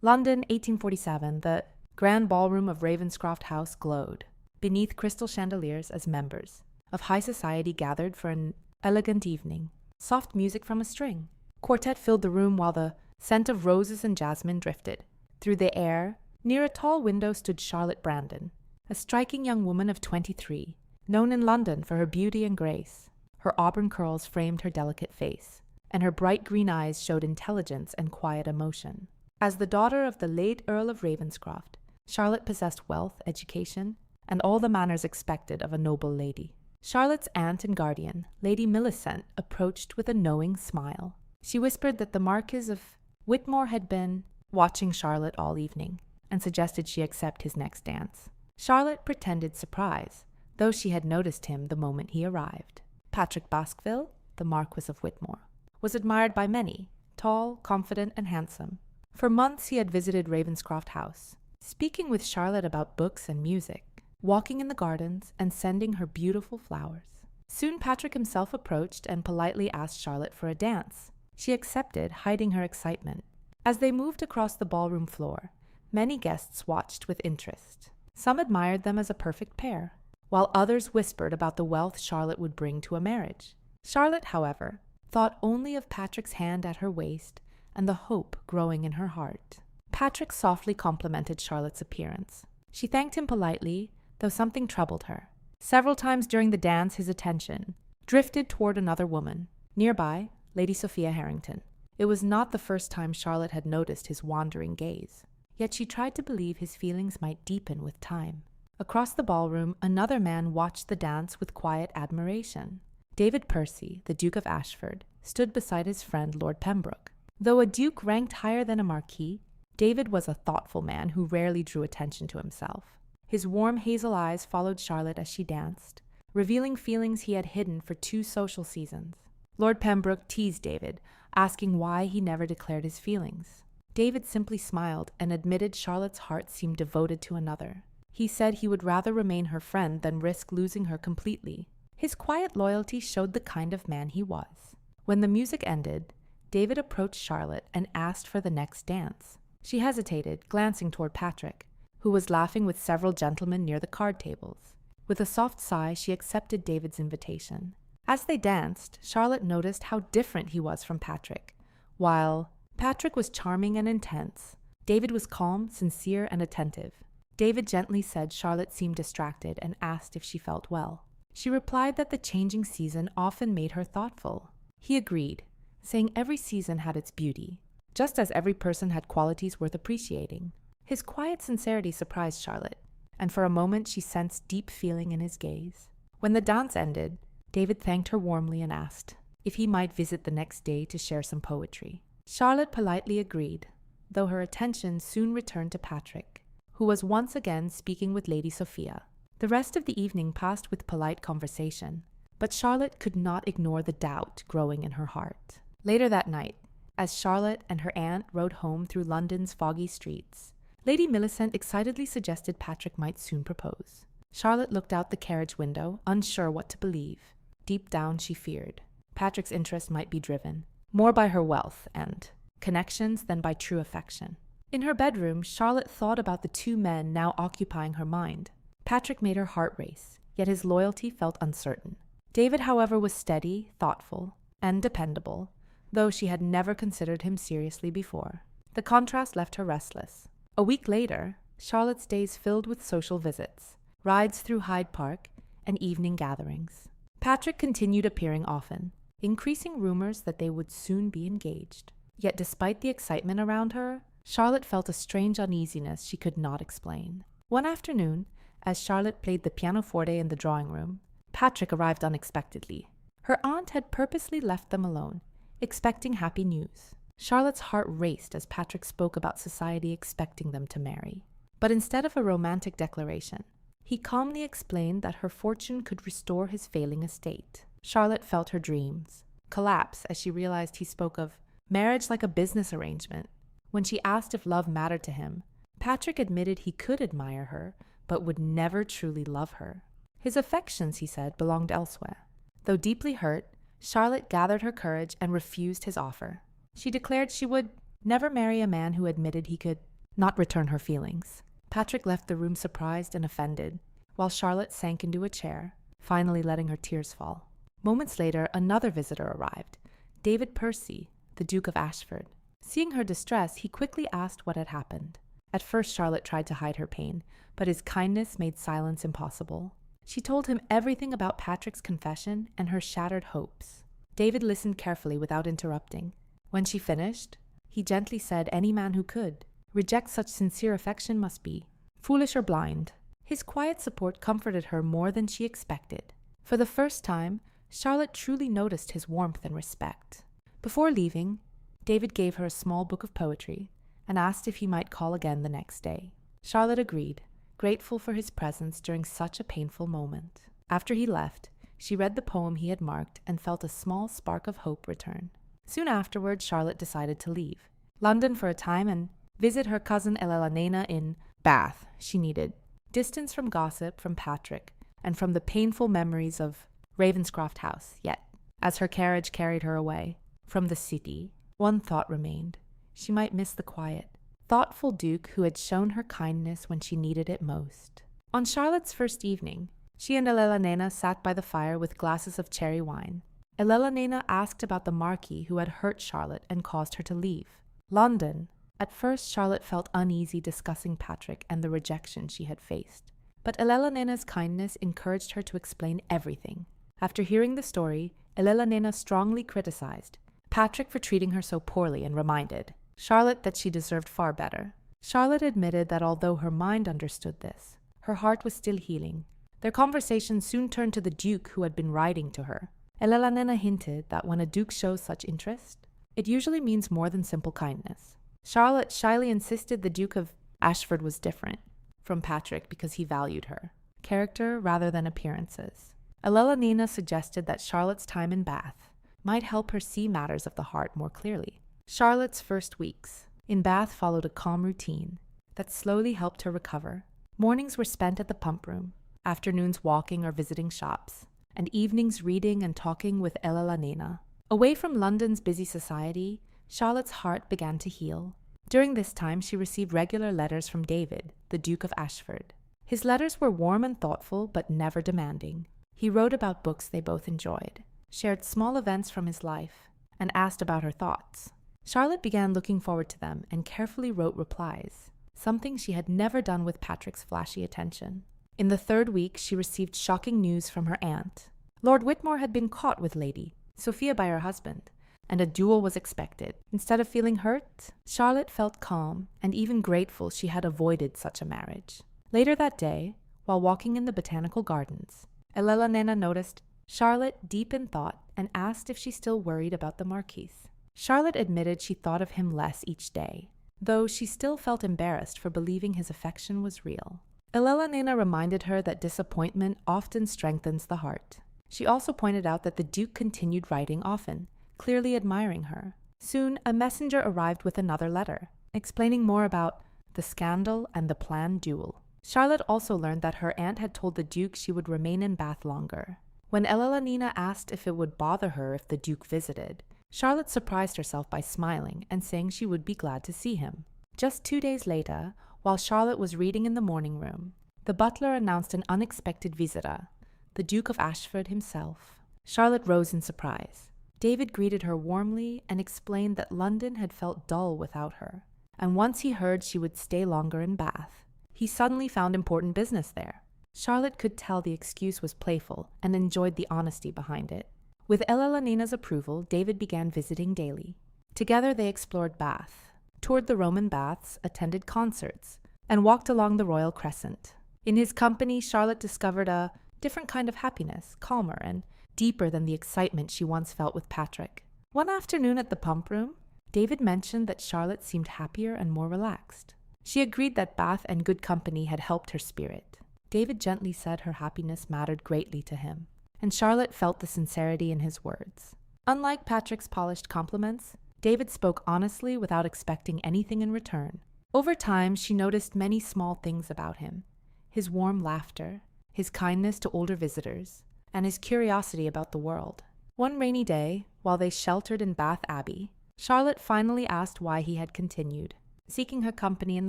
London, 1847, the grand ballroom of Ravenscroft House glowed, beneath crystal chandeliers as members of high society gathered for an elegant evening. Soft music from a string quartet filled the room while the scent of roses and jasmine drifted through the air. Near a tall window stood Charlotte Brandon, a striking young woman of 23, known in London for her beauty and grace. Her auburn curls framed her delicate face, and her bright green eyes showed intelligence and quiet emotion. As the daughter of the late Earl of Ravenscroft, Charlotte possessed wealth, education, and all the manners expected of a noble lady. Charlotte's aunt and guardian, Lady Millicent, approached with a knowing smile. She whispered that the Marquis of Whitmore had been watching Charlotte all evening, and suggested she accept his next dance. Charlotte pretended surprise, though she had noticed him the moment he arrived. Patrick Baskerville, the Marquis of Whitmore, was admired by many, tall, confident, and handsome. For months he had visited Ravenscroft House, speaking with Charlotte about books and music, walking in the gardens, and sending her beautiful flowers. Soon Patrick himself approached and politely asked Charlotte for a dance. She accepted, hiding her excitement. As they moved across the ballroom floor, many guests watched with interest. Some admired them as a perfect pair, while others whispered about the wealth Charlotte would bring to a marriage. Charlotte, however, thought only of Patrick's hand at her waist and the hope growing in her heart. Patrick softly complimented Charlotte's appearance. She thanked him politely, though something troubled her. Several times during the dance his attention drifted toward another woman. Nearby, Lady Sophia Harrington. It was not the first time Charlotte had noticed his wandering gaze, yet she tried to believe his feelings might deepen with time. Across the ballroom, another man watched the dance with quiet admiration. David Percy, the Duke of Ashford, stood beside his friend Lord Pembroke. Though a duke ranked higher than a marquis, David was a thoughtful man who rarely drew attention to himself. His warm hazel eyes followed Charlotte as she danced, revealing feelings he had hidden for 2 social seasons. Lord Pembroke teased David, asking why he never declared his feelings. David simply smiled and admitted Charlotte's heart seemed devoted to another. He said he would rather remain her friend than risk losing her completely. His quiet loyalty showed the kind of man he was. When the music ended, David approached Charlotte and asked for the next dance. She hesitated, glancing toward Patrick, who was laughing with several gentlemen near the card tables. With a soft sigh, she accepted David's invitation. As they danced, Charlotte noticed how different he was from Patrick. While Patrick was charming and intense, David was calm, sincere, and attentive. David gently said Charlotte seemed distracted and asked if she felt well. She replied that the changing season often made her thoughtful. He agreed, saying every season had its beauty, just as every person had qualities worth appreciating. His quiet sincerity surprised Charlotte, and for a moment she sensed deep feeling in his gaze. When the dance ended, David thanked her warmly and asked if he might visit the next day to share some poetry. Charlotte politely agreed, though her attention soon returned to Patrick, who was once again speaking with Lady Sophia. The rest of the evening passed with polite conversation, but Charlotte could not ignore the doubt growing in her heart. Later that night, as Charlotte and her aunt rode home through London's foggy streets, Lady Millicent excitedly suggested Patrick might soon propose. Charlotte looked out the carriage window, unsure what to believe. Deep down she feared Patrick's interest might be driven more by her wealth and connections than by true affection. In her bedroom, Charlotte thought about the 2 men now occupying her mind. Patrick made her heart race, yet his loyalty felt uncertain. David, however, was steady, thoughtful, and dependable, though she had never considered him seriously before. The contrast left her restless. A week later, Charlotte's days filled with social visits, rides through Hyde Park, and evening gatherings. Patrick continued appearing often, increasing rumors that they would soon be engaged. Yet despite the excitement around her, Charlotte felt a strange uneasiness she could not explain. One afternoon, as Charlotte played the pianoforte in the drawing room, Patrick arrived unexpectedly. Her aunt had purposely left them alone, expecting happy news. Charlotte's heart raced as Patrick spoke about society expecting them to marry. But instead of a romantic declaration, he calmly explained that her fortune could restore his failing estate. Charlotte felt her dreams collapse as she realized he spoke of marriage like a business arrangement. When she asked if love mattered to him, Patrick admitted he could admire her, but would never truly love her. His affections, he said, belonged elsewhere. Though deeply hurt, Charlotte gathered her courage and refused his offer. She declared she would never marry a man who admitted he could not return her feelings. Patrick left the room surprised and offended, while Charlotte sank into a chair, finally letting her tears fall. Moments later, another visitor arrived, David Percy, the Duke of Ashford. Seeing her distress, he quickly asked what had happened. At first, Charlotte tried to hide her pain, but his kindness made silence impossible. She told him everything about Patrick's confession and her shattered hopes. David listened carefully without interrupting. When she finished, he gently said any man who could reject such sincere affection must be foolish or blind. His quiet support comforted her more than she expected. For the first time, Charlotte truly noticed his warmth and respect. Before leaving, David gave her a small book of poetry and asked if he might call again the next day. Charlotte agreed, grateful for his presence during such a painful moment. After he left, she read the poem he had marked and felt a small spark of hope return. Soon afterward, Charlotte decided to leave London for a time and visit her cousin Elena in Bath. She needed distance from gossip, from Patrick, and from the painful memories of Ravenscroft House. Yet, as her carriage carried her away from the city, one thought remained. She might miss the quiet, thoughtful Duke who had shown her kindness when she needed it most. On Charlotte's first evening, she and Elena sat by the fire with glasses of cherry wine. Elena asked about the Marquis who had hurt Charlotte and caused her to leave London. At first, Charlotte felt uneasy discussing Patrick and the rejection she had faced. But Elena's kindness encouraged her to explain everything. After hearing the story, Elena strongly criticized Patrick for treating her so poorly and reminded Charlotte that she deserved far better. Charlotte admitted that although her mind understood this, her heart was still healing. Their conversation soon turned to the Duke who had been writing to her. Elena hinted that when a Duke shows such interest, it usually means more than simple kindness. Charlotte shyly insisted the Duke of Ashford was different from Patrick because he valued her character rather than appearances. Elena suggested that Charlotte's time in Bath might help her see matters of the heart more clearly. Charlotte's first weeks in Bath followed a calm routine that slowly helped her recover. Mornings were spent at the pump room, afternoons walking or visiting shops, and evenings reading and talking with Elena. Away from London's busy society, Charlotte's heart began to heal. During this time, she received regular letters from David, the Duke of Ashford. His letters were warm and thoughtful, but never demanding. He wrote about books they both enjoyed, shared small events from his life, and asked about her thoughts. Charlotte began looking forward to them and carefully wrote replies, something she had never done with Patrick's flashy attention. In the third week, she received shocking news from her aunt. Lord Whitmore had been caught with Lady Sophia by her husband, and a duel was expected. Instead of feeling hurt, Charlotte felt calm and even grateful she had avoided such a marriage. Later that day, while walking in the botanical gardens, Elena noticed Charlotte deep in thought and asked if she still worried about the Marquis. Charlotte admitted she thought of him less each day, though she still felt embarrassed for believing his affection was real. Elena reminded her that disappointment often strengthens the heart. She also pointed out that the Duke continued writing often, clearly admiring her. Soon, a messenger arrived with another letter, explaining more about the scandal and the planned duel. Charlotte also learned that her aunt had told the Duke she would remain in Bath longer. When Elena asked if it would bother her if the Duke visited, Charlotte surprised herself by smiling and saying she would be glad to see him. Just 2 days later, while Charlotte was reading in the morning room, the butler announced an unexpected visitor, the Duke of Ashford himself. Charlotte rose in surprise. David greeted her warmly and explained that London had felt dull without her, and once he heard she would stay longer in Bath, he suddenly found important business there. Charlotte could tell the excuse was playful and enjoyed the honesty behind it. With Elena's approval, David began visiting daily. Together they explored Bath, toured the Roman baths, attended concerts, and walked along the Royal Crescent. In his company, Charlotte discovered a different kind of happiness, calmer and deeper than the excitement she once felt with Patrick. One afternoon at the pump room, David mentioned that Charlotte seemed happier and more relaxed. She agreed that Bath and good company had helped her spirit. David gently said her happiness mattered greatly to him, and Charlotte felt the sincerity in his words. Unlike Patrick's polished compliments, David spoke honestly without expecting anything in return. Over time, she noticed many small things about him: his warm laughter, his kindness to older visitors, and his curiosity about the world. One rainy day, while they sheltered in Bath Abbey, Charlotte finally asked why he had continued. seeking her company in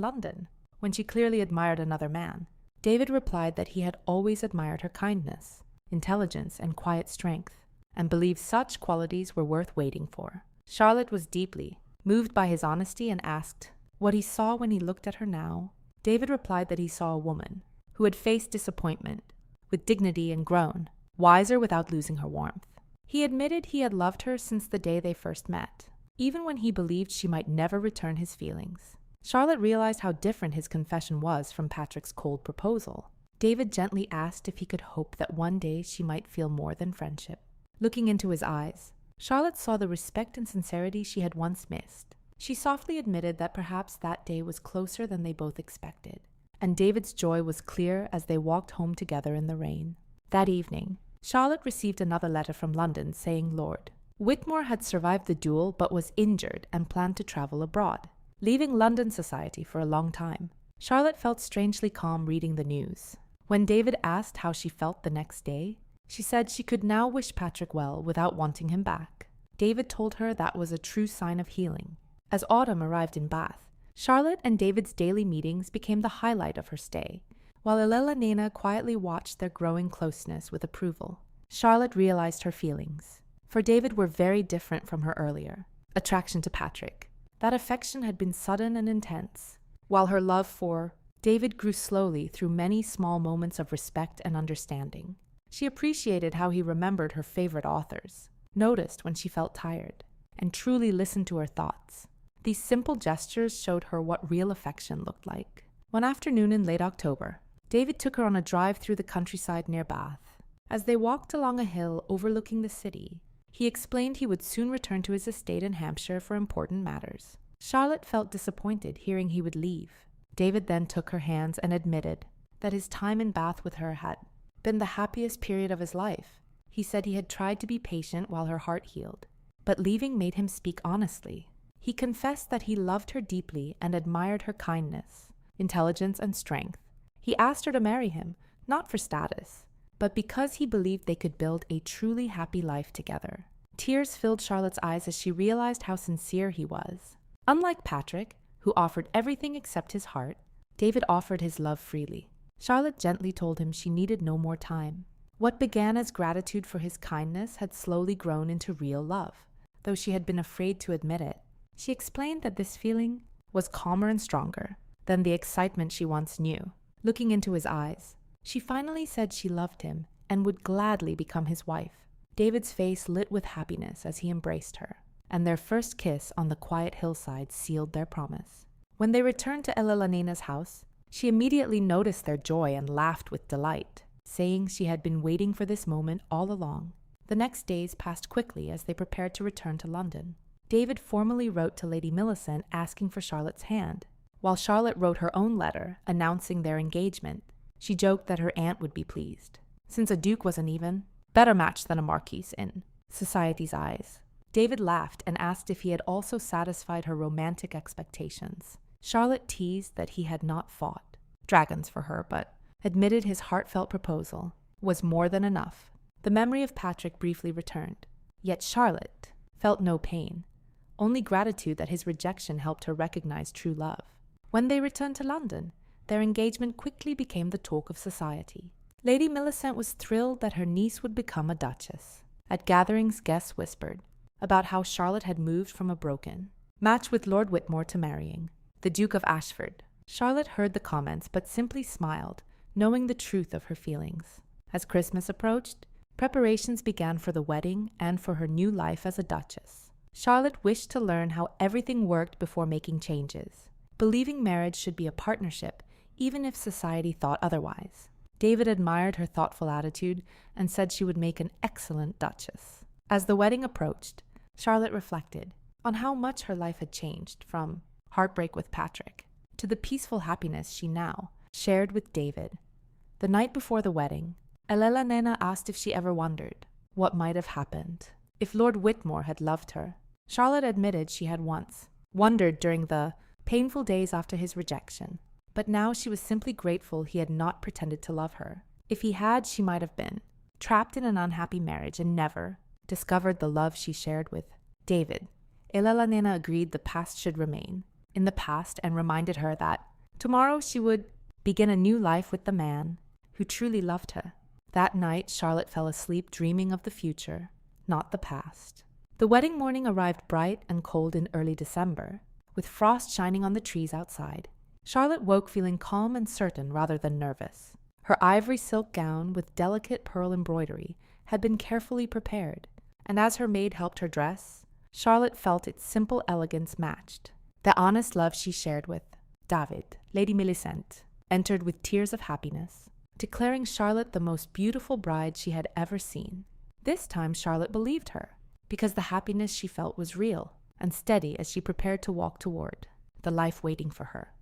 London, when she clearly admired another man. David replied that he had always admired her kindness, intelligence, and quiet strength, and believed such qualities were worth waiting for. Charlotte was deeply moved by his honesty and asked what he saw when he looked at her now. David replied that he saw a woman who had faced disappointment with dignity and grown wiser without losing her warmth. He admitted he had loved her since the day they first met, even when he believed she might never return his feelings. Charlotte realized how different his confession was from Patrick's cold proposal. David gently asked if he could hope that one day she might feel more than friendship. Looking into his eyes, Charlotte saw the respect and sincerity she had once missed. She softly admitted that perhaps that day was closer than they both expected, and David's joy was clear as they walked home together in the rain. That evening, Charlotte received another letter from London saying Lord Whitmore had survived the duel but was injured and planned to travel abroad, leaving London society for a long time. Charlotte felt strangely calm reading the news. When David asked how she felt the next day, she said she could now wish Patrick well without wanting him back. David told her that was a true sign of healing. As autumn arrived in Bath, Charlotte and David's daily meetings became the highlight of her stay, while Elena quietly watched their growing closeness with approval. Charlotte realized her feelings for David were very different from her earlier attraction to Patrick. That affection had been sudden and intense, while her love for David grew slowly through many small moments of respect and understanding. She appreciated how he remembered her favorite authors, noticed when she felt tired, and truly listened to her thoughts. These simple gestures showed her what real affection looked like. One afternoon in late October, David took her on a drive through the countryside near Bath. As they walked along a hill overlooking the city, he explained he would soon return to his estate in Hampshire for important matters. Charlotte felt disappointed hearing he would leave. David then took her hands and admitted that his time in Bath with her had been the happiest period of his life. He said he had tried to be patient while her heart healed, but leaving made him speak honestly. He confessed that he loved her deeply and admired her kindness, intelligence, and strength. He asked her to marry him, not for status, but because he believed they could build a truly happy life together. Tears filled Charlotte's eyes as she realized how sincere he was. Unlike Patrick, who offered everything except his heart, David offered his love freely. Charlotte gently told him she needed no more time. What began as gratitude for his kindness had slowly grown into real love, though she had been afraid to admit it. She explained that this feeling was calmer and stronger than the excitement she once knew. Looking into his eyes, she finally said she loved him and would gladly become his wife. David's face lit with happiness as he embraced her, and their first kiss on the quiet hillside sealed their promise. When they returned to Elena's house, she immediately noticed their joy and laughed with delight, saying she had been waiting for this moment all along. The next days passed quickly as they prepared to return to London. David formally wrote to Lady Millicent asking for Charlotte's hand, while Charlotte wrote her own letter announcing their engagement. She joked that her aunt would be pleased, since a duke was an even better match than a marquis in society's eyes. David laughed and asked if he had also satisfied her romantic expectations. Charlotte teased that he had not fought dragons for her, but admitted his heartfelt proposal was more than enough. The memory of Patrick briefly returned, yet Charlotte felt no pain, only gratitude that his rejection helped her recognize true love. When they returned to London, their engagement quickly became the talk of society. Lady Millicent was thrilled that her niece would become a duchess. At gatherings, guests whispered about how Charlotte had moved from a broken match with Lord Whitmore to marrying the Duke of Ashford. Charlotte heard the comments but simply smiled, knowing the truth of her feelings. As Christmas approached, preparations began for the wedding and for her new life as a duchess. Charlotte wished to learn how everything worked before making changes, believing marriage should be a partnership even if society thought otherwise. David admired her thoughtful attitude and said she would make an excellent duchess. As the wedding approached, Charlotte reflected on how much her life had changed from heartbreak with Patrick to the peaceful happiness she now shared with David. The night before the wedding, Elena asked if she ever wondered what might have happened if Lord Whitmore had loved her. Charlotte admitted she had once wondered during the painful days after his rejection, but now she was simply grateful he had not pretended to love her. If he had, she might have been trapped in an unhappy marriage and never discovered the love she shared with David. Elena agreed the past should remain. in the past and reminded her that tomorrow she would begin a new life with the man who truly loved her. That night, Charlotte fell asleep dreaming of the future, not the past. The wedding morning arrived bright and cold in early December, with frost shining on the trees outside. Charlotte woke feeling calm and certain rather than nervous. Her ivory silk gown with delicate pearl embroidery had been carefully prepared, and as her maid helped her dress, Charlotte felt its simple elegance matched. The honest love she shared with David, Lady Millicent, entered with tears of happiness, declaring Charlotte the most beautiful bride she had ever seen. This time Charlotte believed her, because the happiness she felt was real and steady as she prepared to walk toward the life waiting for her.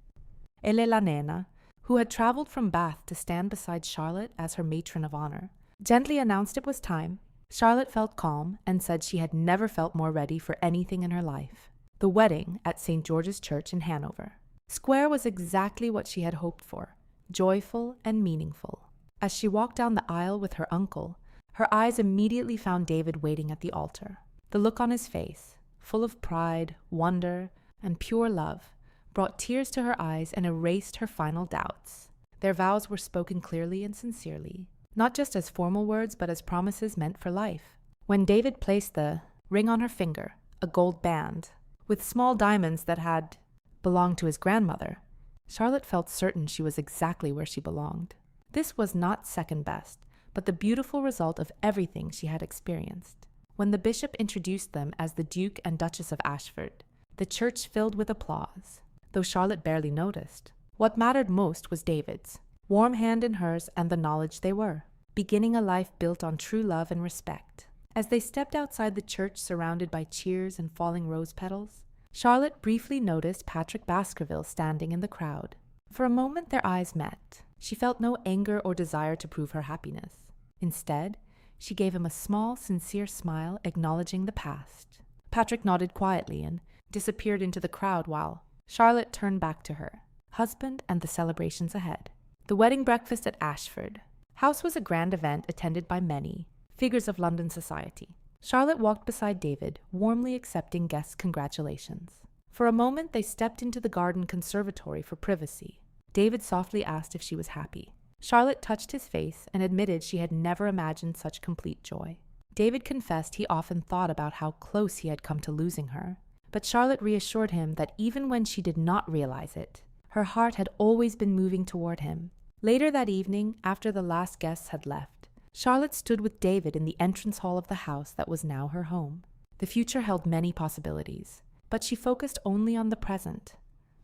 Elle la Nena, who had traveled from Bath to stand beside Charlotte as her matron of honor, gently announced it was time. Charlotte felt calm and said she had never felt more ready for anything in her life. The wedding at St. George's Church in Hanover Square was exactly what she had hoped for, joyful and meaningful. As she walked down the aisle with her uncle, her eyes immediately found David waiting at the altar. The look on his face, full of pride, wonder, and pure love, brought tears to her eyes and erased her final doubts. Their vows were spoken clearly and sincerely, not just as formal words but as promises meant for life. When David placed the ring on her finger, a gold band, with small diamonds that had belonged to his grandmother, Charlotte felt certain she was exactly where she belonged. This was not second best, but the beautiful result of everything she had experienced. When the bishop introduced them as the Duke and Duchess of Ashford, the church filled with applause, though Charlotte barely noticed. What mattered most was David's warm hand in hers and the knowledge they were beginning a life built on true love and respect. As they stepped outside the church surrounded by cheers and falling rose petals, Charlotte briefly noticed Patrick Baskerville standing in the crowd. For a moment their eyes met. She felt no anger or desire to prove her happiness. Instead, she gave him a small, sincere smile acknowledging the past. Patrick nodded quietly and disappeared into the crowd while Charlotte turned back to her husband and the celebrations ahead. The wedding breakfast at Ashford House was a grand event attended by many figures of London society. Charlotte walked beside David, warmly accepting guests' congratulations. For a moment they stepped into the garden conservatory for privacy. David softly asked if she was happy. Charlotte touched his face and admitted she had never imagined such complete joy. David confessed he often thought about how close he had come to losing her, but Charlotte reassured him that even when she did not realize it, her heart had always been moving toward him. Later that evening, after the last guests had left, Charlotte stood with David in the entrance hall of the house that was now her home. The future held many possibilities, but she focused only on the present,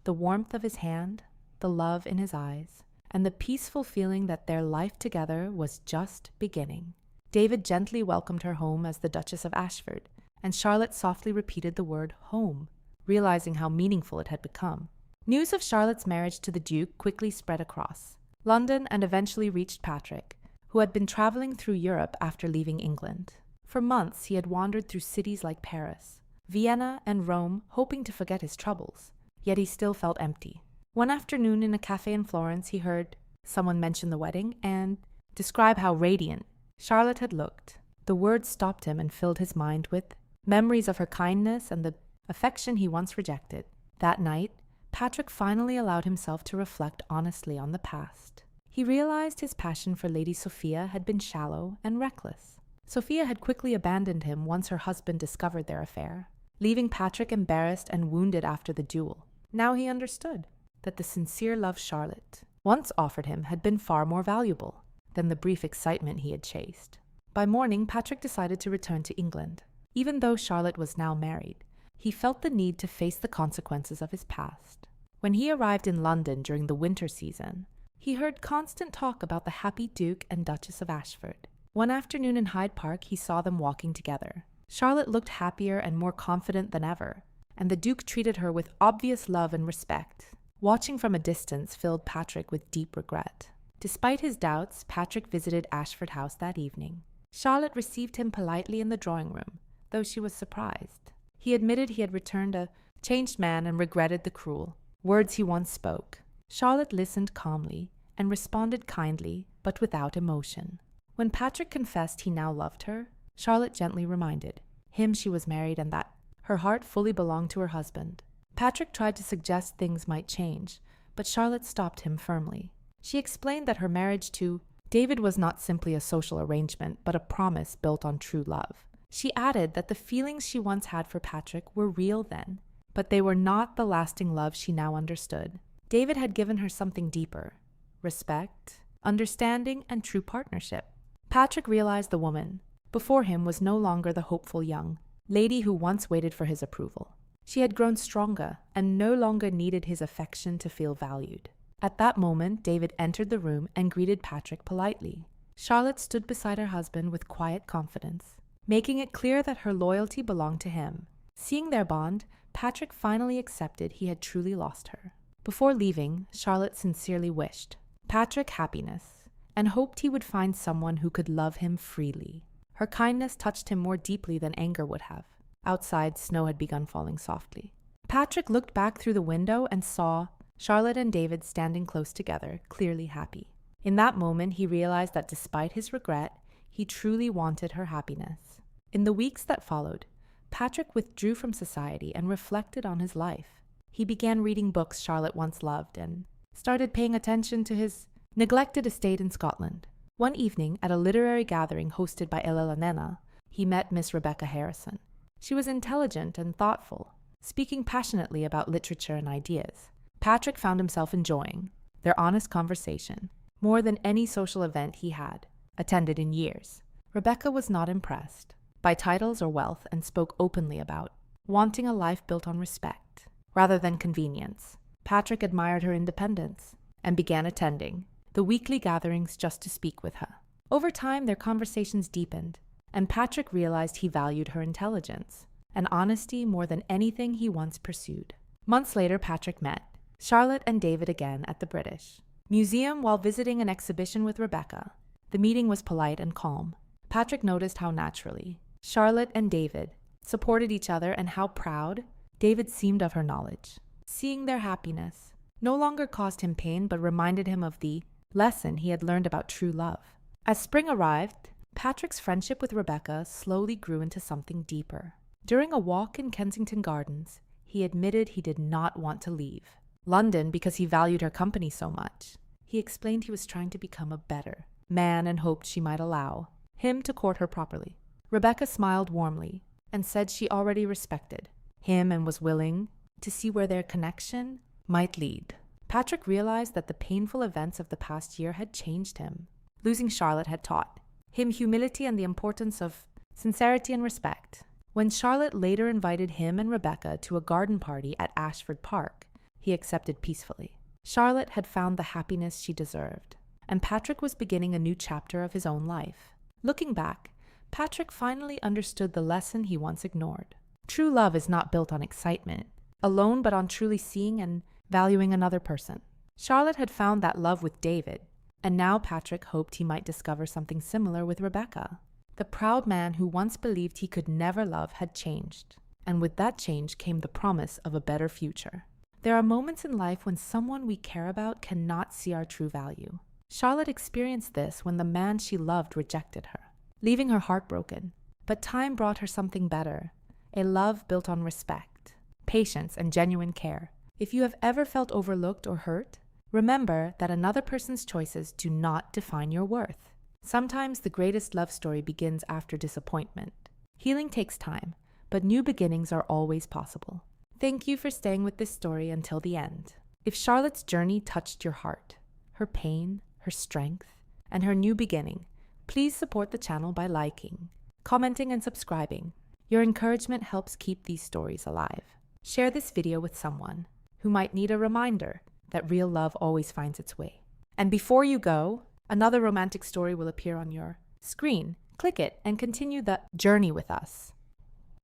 the warmth of his hand, the love in his eyes, and the peaceful feeling that their life together was just beginning. David gently welcomed her home as the Duchess of Ashford, and Charlotte softly repeated the word home, realizing how meaningful it had become. News of Charlotte's marriage to the Duke quickly spread across London and eventually reached Patrick, who had been traveling through Europe after leaving England. For months he had wandered through cities like Paris, Vienna, and Rome, hoping to forget his troubles, yet he still felt empty. One afternoon in a cafe in Florence, he heard someone mention the wedding and describe how radiant Charlotte had looked. The words stopped him and filled his mind with memories of her kindness and the affection he once rejected. That night, Patrick finally allowed himself to reflect honestly on the past. He realized his passion for Lady Sophia had been shallow and reckless. Sophia had quickly abandoned him once her husband discovered their affair, leaving Patrick embarrassed and wounded after the duel. Now he understood that the sincere love Charlotte once offered him had been far more valuable than the brief excitement he had chased. By morning, Patrick decided to return to England. Even though Charlotte was now married, he felt the need to face the consequences of his past. When he arrived in London during the winter season, he heard constant talk about the happy Duke and Duchess of Ashford. One afternoon in Hyde Park, he saw them walking together. Charlotte looked happier and more confident than ever, and the Duke treated her with obvious love and respect. Watching from a distance filled Patrick with deep regret. Despite his doubts, Patrick visited Ashford House that evening. Charlotte received him politely in the drawing room, though she was surprised. He admitted he had returned a changed man and regretted the cruel words he once spoke. Charlotte listened calmly and responded kindly, but without emotion. When Patrick confessed he now loved her, Charlotte gently reminded him she was married and that her heart fully belonged to her husband. Patrick tried to suggest things might change, but Charlotte stopped him firmly. She explained that her marriage to David was not simply a social arrangement, but a promise built on true love. She added that the feelings she once had for Patrick were real then, but they were not the lasting love she now understood. David had given her something deeper: respect, understanding, and true partnership. Patrick realized the woman before him was no longer the hopeful young lady who once waited for his approval. She had grown stronger and no longer needed his affection to feel valued. At that moment, David entered the room and greeted Patrick politely. Charlotte stood beside her husband with quiet confidence, making it clear that her loyalty belonged to him. Seeing their bond, Patrick finally accepted he had truly lost her. Before leaving, Charlotte sincerely wished Patrick happiness and hoped he would find someone who could love him freely. Her kindness touched him more deeply than anger would have. Outside, snow had begun falling softly. Patrick looked back through the window and saw Charlotte and David standing close together, clearly happy. In that moment, he realized that despite his regret, he truly wanted her happiness. In the weeks that followed, Patrick withdrew from society and reflected on his life. He began reading books Charlotte once loved and started paying attention to his neglected estate in Scotland. One evening, at a literary gathering hosted by Ella Nena, he met Miss Rebecca Harrison. She was intelligent and thoughtful, speaking passionately about literature and ideas. Patrick found himself enjoying their honest conversation more than any social event he had attended in years. Rebecca was not impressed by titles or wealth and spoke openly about wanting a life built on respect rather than convenience. Patrick admired her independence and began attending the weekly gatherings just to speak with her. Over time, their conversations deepened, and Patrick realized he valued her intelligence and honesty more than anything he once pursued. Months later, Patrick met Charlotte and David again at the British Museum while visiting an exhibition with Rebecca. The meeting was polite and calm. Patrick noticed how naturally Charlotte and David supported each other and how proud David seemed of her knowledge. Seeing their happiness no longer caused him pain, but reminded him of the lesson he had learned about true love. As spring arrived, Patrick's friendship with Rebecca slowly grew into something deeper. During a walk in Kensington Gardens, he admitted he did not want to leave London because he valued her company so much. He explained he was trying to become a better man and hoped she might allow him to court her properly. Rebecca smiled warmly and said she already respected him and was willing to see where their connection might lead. Patrick realized that the painful events of the past year had changed him. Losing Charlotte had taught him humility and the importance of sincerity and respect. When Charlotte later invited him and Rebecca to a garden party at Ashford Park, he accepted peacefully. Charlotte had found the happiness she deserved, and Patrick was beginning a new chapter of his own life. Looking back, Patrick finally understood the lesson he once ignored. True love is not built on excitement alone, but on truly seeing and valuing another person. Charlotte had found that love with David, and now Patrick hoped he might discover something similar with Rebecca. The proud man who once believed he could never love had changed, and with that change came the promise of a better future. There are moments in life when someone we care about cannot see our true value. Charlotte experienced this when the man she loved rejected her, leaving her heartbroken. But time brought her something better, a love built on respect, patience, and genuine care. If you have ever felt overlooked or hurt, remember that another person's choices do not define your worth. Sometimes the greatest love story begins after disappointment. Healing takes time, but new beginnings are always possible. Thank you for staying with this story until the end. If Charlotte's journey touched your heart, her pain, her strength, and her new beginning, please support the channel by liking, commenting, and subscribing. Your encouragement helps keep these stories alive. Share this video with someone who might need a reminder that real love always finds its way. And before you go, another romantic story will appear on your screen. Click it and continue the journey with us.